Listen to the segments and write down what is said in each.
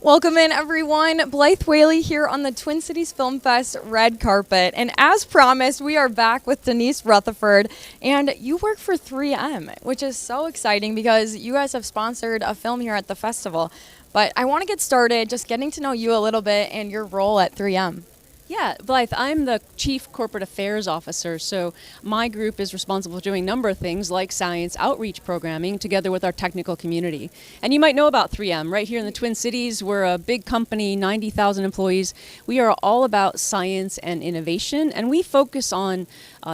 Welcome in, everyone. Blythe Whaley here on the Twin Cities Film Fest red carpet. And as promised, we are back with Denise Rutherford. And you work for 3M, which is so exciting because you guys have sponsored a film here at the festival. But I want to get started just getting to know you a little bit and your role at 3M. Yeah, Blythe, I'm the Chief Corporate Affairs Officer, so my group is responsible for doing a number of things like science outreach programming together with our technical community. And you might know about 3M. Right here in the Twin Cities, we're a big company, 90,000 employees. We are all about science and innovation, and we focus on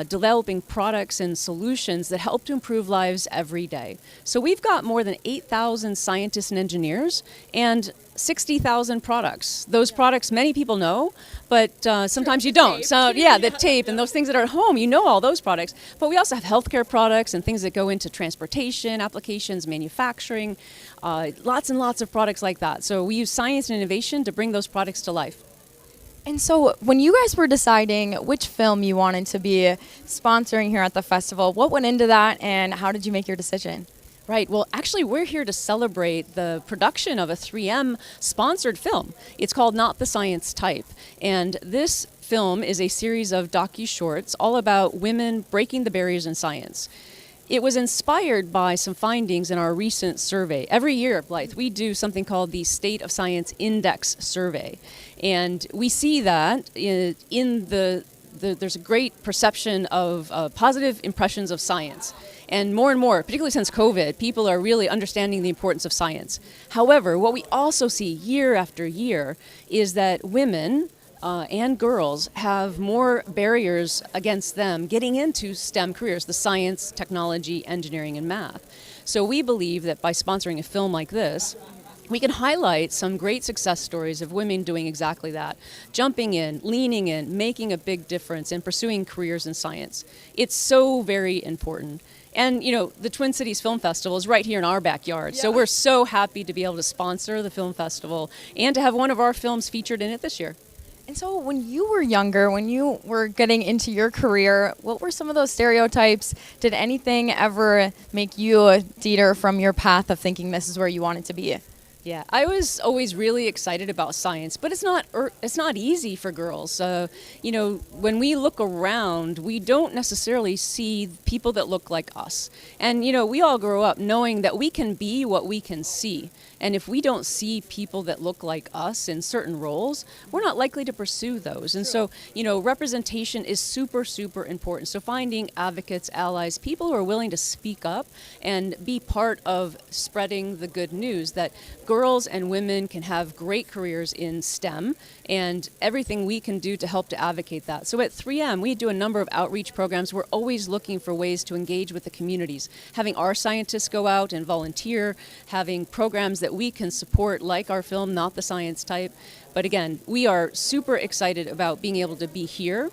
developing products and solutions that help to improve lives every day. So we've got more than 8,000 scientists and engineers and 60,000 products. Those products many people know, but sometimes you don't. So yeah, the tape and those things that are at home, you know all those products. But we also have healthcare products and things that go into transportation applications, manufacturing, lots and lots of products like that. So we use science and innovation to bring those products to life. And so when you guys were deciding which film you wanted to be sponsoring here at the festival, what went into that and how did you make your decision? Right. Well, actually, we're here to celebrate the production of a 3M sponsored film. It's called Not the Science Type. And this film is a series of docu-shorts all about women breaking the barriers in science. It was inspired by some findings in our recent survey. Every year, Blythe, we do something called the State of Science Index Survey. And we see that there's a great perception of positive impressions of science. And more, particularly since COVID, people are really understanding the importance of science. However, what we also see year after year is that women and girls have more barriers against them getting into STEM careers, the science, technology, engineering, and math. So we believe that by sponsoring a film like this, we can highlight some great success stories of women doing exactly that, jumping in, leaning in, making a big difference, and pursuing careers in science. It's so very important. And, you know, the Twin Cities Film Festival is right here in our backyard. Yeah. So we're so happy to be able to sponsor the film festival and to have one of our films featured in it this year. And so when you were younger, when you were getting into your career, what were some of those stereotypes? Did anything ever make you deter from your path of thinking this is where you wanted to be? Yeah, I was always really excited about science, but it's not easy for girls. You know, when we look around, we don't necessarily see people that look like us. And, you know, we all grow up knowing that we can be what we can see. And if we don't see people that look like us in certain roles, we're not likely to pursue those. And so, you know, representation is super, super important. So finding advocates, allies, people who are willing to speak up and be part of spreading the good news that girls and women can have great careers in STEM and everything we can do to help to advocate that. So at 3M, we do a number of outreach programs. We're always looking for ways to engage with the communities, having our scientists go out and volunteer, having programs that we can support like our film, Not the Science Type. But again, we are super excited about being able to be here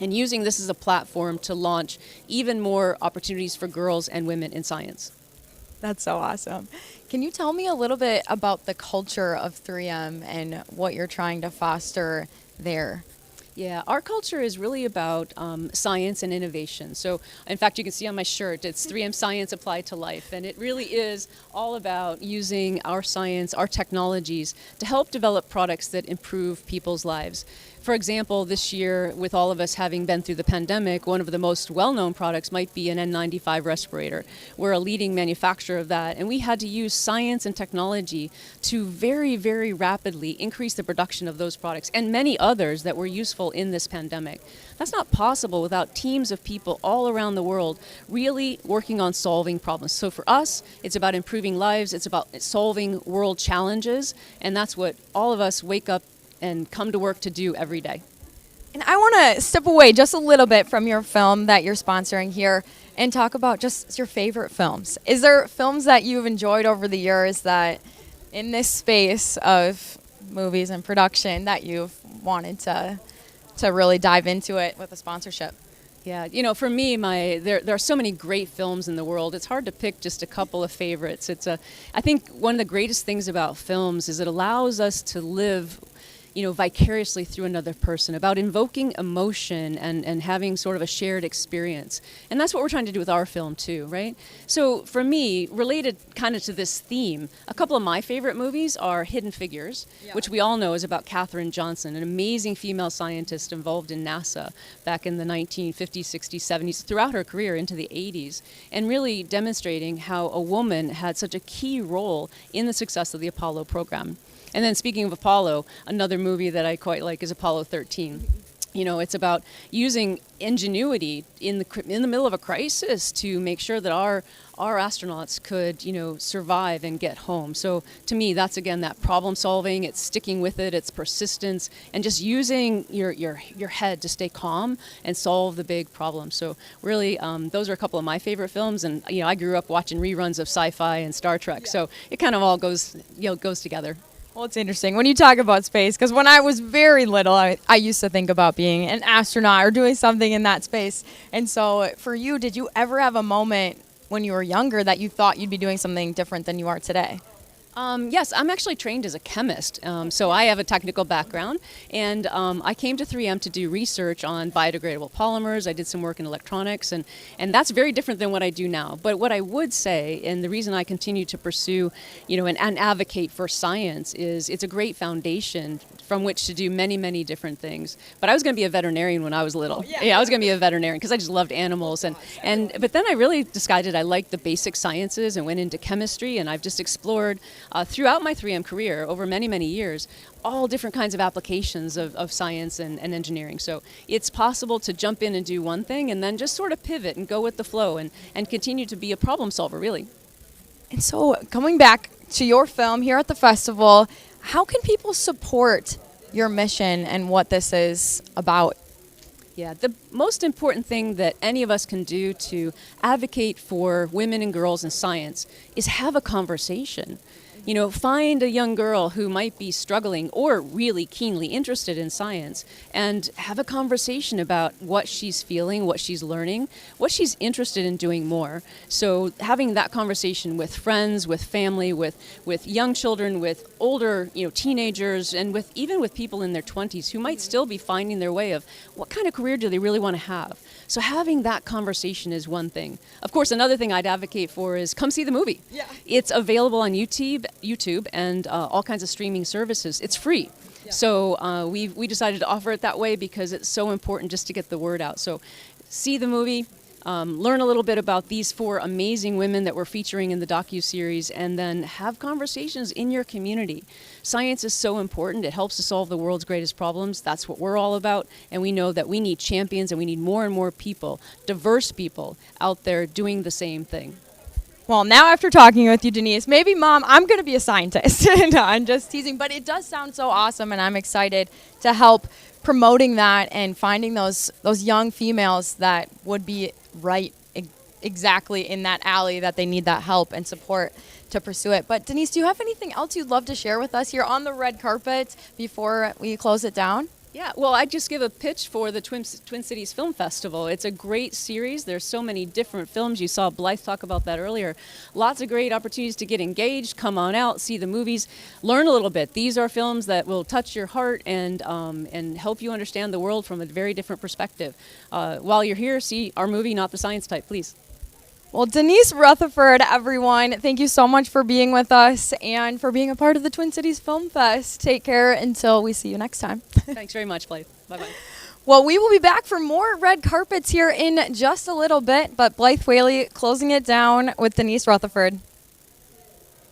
and using this as a platform to launch even more opportunities for girls and women in science. That's so awesome. Can you tell me a little bit about the culture of 3M and what you're trying to foster there? Yeah, our culture is really about science and innovation. So, in fact, you can see on my shirt, it's 3M Science Applied to Life. And it really is all about using our science, our technologies, to help develop products that improve people's lives. For example, this year, with all of us having been through the pandemic, one of the most well-known products might be an N95 respirator. We're a leading manufacturer of that, and we had to use science and technology to very, very rapidly increase the production of those products and many others that were useful in this pandemic. That's not possible without teams of people all around the world really working on solving problems. So for us, it's about improving lives, it's about solving world challenges, and that's what all of us wake up and come to work to do every day. And I want to step away just a little bit from your film that you're sponsoring here and talk about just your favorite films. Is there films that you've enjoyed over the years that in this space of movies and production that you've wanted to really dive into it with a sponsorship? Yeah, you know, for me, there are so many great films in the world. It's hard to pick just a couple of favorites. I think one of the greatest things about films is it allows us to live vicariously through another person, about invoking emotion and having sort of a shared experience. And that's what we're trying to do with our film too, right? So for me, related kind of to this theme, a couple of my favorite movies are Hidden Figures, which we all know is about Katherine Johnson, an amazing female scientist involved in NASA back in the 1950s, 60s, 70s, throughout her career into the 80s, and really demonstrating how a woman had such a key role in the success of the Apollo program. And then speaking of Apollo, another movie that I quite like is Apollo 13. It's about using ingenuity in the middle of a crisis to make sure that our astronauts could, survive and get home. So to me, that's again that problem solving. It's sticking with it. It's persistence, and just using your head to stay calm and solve the big problems. So really, those are a couple of my favorite films. And I grew up watching reruns of sci-fi and Star Trek. So it kind of all goes together. Well, it's interesting when you talk about space, because when I was very little, I used to think about being an astronaut or doing something in that space. And so for you, did you ever have a moment when you were younger that you thought you'd be doing something different than you are today? Yes, I'm actually trained as a chemist, so I have a technical background, and I came to 3M to do research on biodegradable polymers. I did some work in electronics, and that's very different than what I do now. But what I would say, and the reason I continue to pursue, and advocate for science, is it's a great foundation from which to do many, many different things. But I was going to be a veterinarian when I was little. I was going to be a veterinarian because I just loved animals, but then I really decided I liked the basic sciences and went into chemistry, and I've just explored throughout my 3M career, over many, many years, all different kinds of applications of science and engineering. So it's possible to jump in and do one thing and then just sort of pivot and go with the flow and continue to be a problem solver, really. And so coming back to your film here at the festival, how can people support your mission and what this is about? Yeah, the most important thing that any of us can do to advocate for women and girls in science is have a conversation. Find a young girl who might be struggling or really keenly interested in science and have a conversation about what she's feeling, what she's learning, what she's interested in doing more. So having that conversation with friends, with family, with young children, with older, teenagers, and even with people in their 20s who might still be finding their way of what kind of career do they really want to have. So having that conversation is one thing. Of course, another thing I'd advocate for is come see the movie. Yeah. It's available on YouTube and all kinds of streaming services. It's free. Yeah. So we decided to offer it that way because it's so important just to get the word out. So see the movie, learn a little bit about these 4 amazing women that we're featuring in the docuseries, and then have conversations in your community. Science is so important. It helps to solve the world's greatest problems. That's what we're all about. And we know that we need champions and we need more and more people, diverse people out there doing the same thing. Well, now after talking with you, Denise, maybe, Mom, I'm going to be a scientist. No, I'm just teasing. But it does sound so awesome, and I'm excited to help promoting that and finding those young females that would be right exactly in that alley that they need that help and support to pursue it. But, Denise, do you have anything else you'd love to share with us here on the red carpet before we close it down? Yeah, well, I'd just give a pitch for the Twin Cities Film Festival. It's a great series. There's so many different films. You saw Blythe talk about that earlier. Lots of great opportunities to get engaged. Come on out, see the movies, learn a little bit. These are films that will touch your heart and help you understand the world from a very different perspective. While you're here, see our movie, Not the Science Type, please. Well, Denise Rutherford, everyone, thank you so much for being with us and for being a part of the Twin Cities Film Fest. Take care until we see you next time. Thanks very much, Blythe. Bye-bye. Well, we will be back for more red carpets here in just a little bit, but Blythe Whaley closing it down with Denise Rutherford.